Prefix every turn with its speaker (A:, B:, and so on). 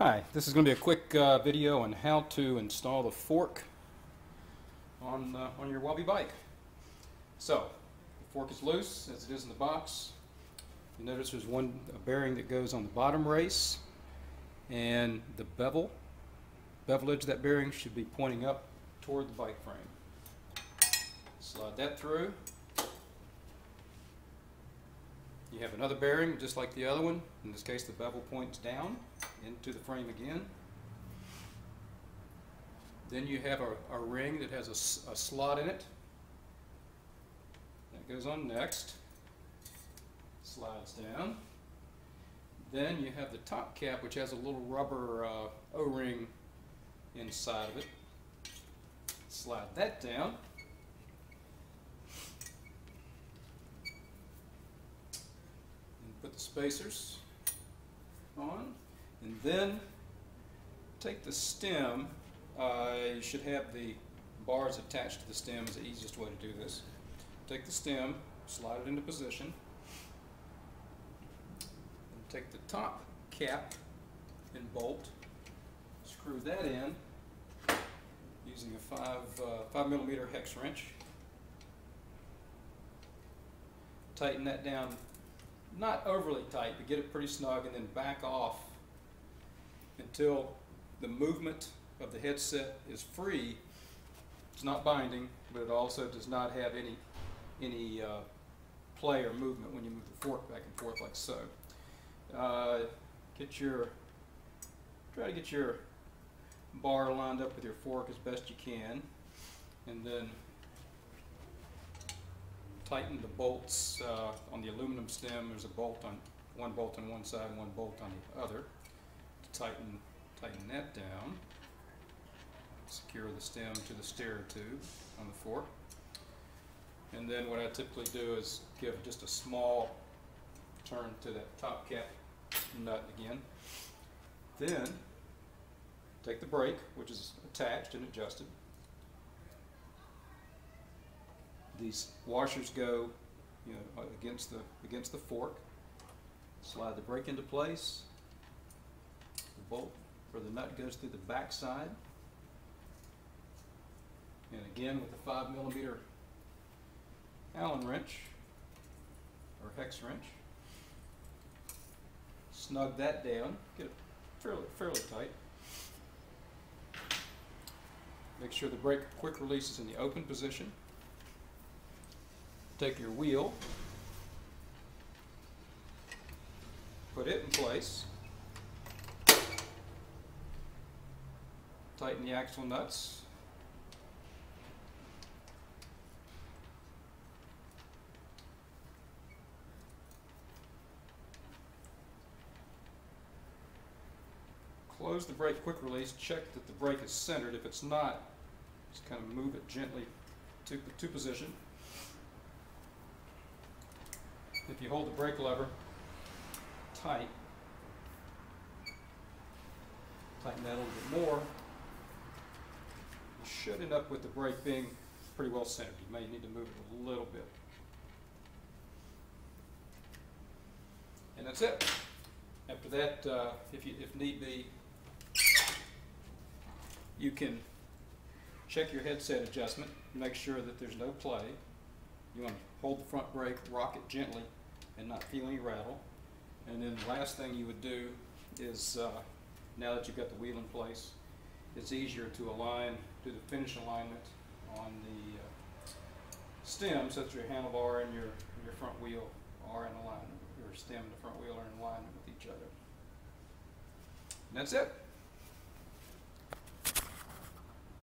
A: Hi, this is going to be a quick video on how to install the fork on your Wabi bike. So, the fork is loose as it is in the box. You notice there's a bearing that goes on the bottom race, and the bevel edge of that bearing should be pointing up toward the bike frame. Slide that through. You have another bearing just like the other one. In this case, the bevel points down into the frame again. Then you have a ring that has a slot in it. That goes on next. Slides down. Then you have the top cap, which has a little rubber O-ring inside of it. Slide that down. Put the spacers on, and then take the stem. You should have the bars attached to the stem is the easiest way to do this. Take the stem, slide it into position, and take the top cap and bolt, screw that in using a 5mm hex wrench. Tighten that down, not overly tight, but get it pretty snug, and then back off until the movement of the headset is free. It's not binding, but it also does not have any play or movement when you move the fork back and forth like so. Try to get your bar lined up with your fork as best you can, and then tighten the bolts on the aluminum stem. There's one bolt on one side and one bolt on the other. To tighten that down. Secure the stem to the steer tube on the fork. And then what I typically do is give just a small turn to that top cap nut again. Then take the brake, which is attached and adjusted. These washers go, against the fork. Slide the brake into place. The bolt for the nut goes through the back side. And again with the 5mm Allen wrench or hex wrench, snug that down. Get it fairly tight. Make sure the brake quick release is in the open position. Take your wheel, put it in place, tighten the axle nuts, close the brake quick release, check that the brake is centered. If it's not, just kind of move it gently to position. If you hold the brake lever tight, tighten that a little bit more, you should end up with the brake being pretty well centered. You may need to move it a little bit. And that's it. After that, if need be, you can check your headset adjustment, make sure that there's no play. You want to hold the front brake, rock it gently, and not feel any rattle. And then the last thing you would do is, now that you've got the wheel in place, it's easier to do the finish alignment on the stem, so that your handlebar and your front wheel are in alignment. Your stem and the front wheel are in alignment with each other. And that's it.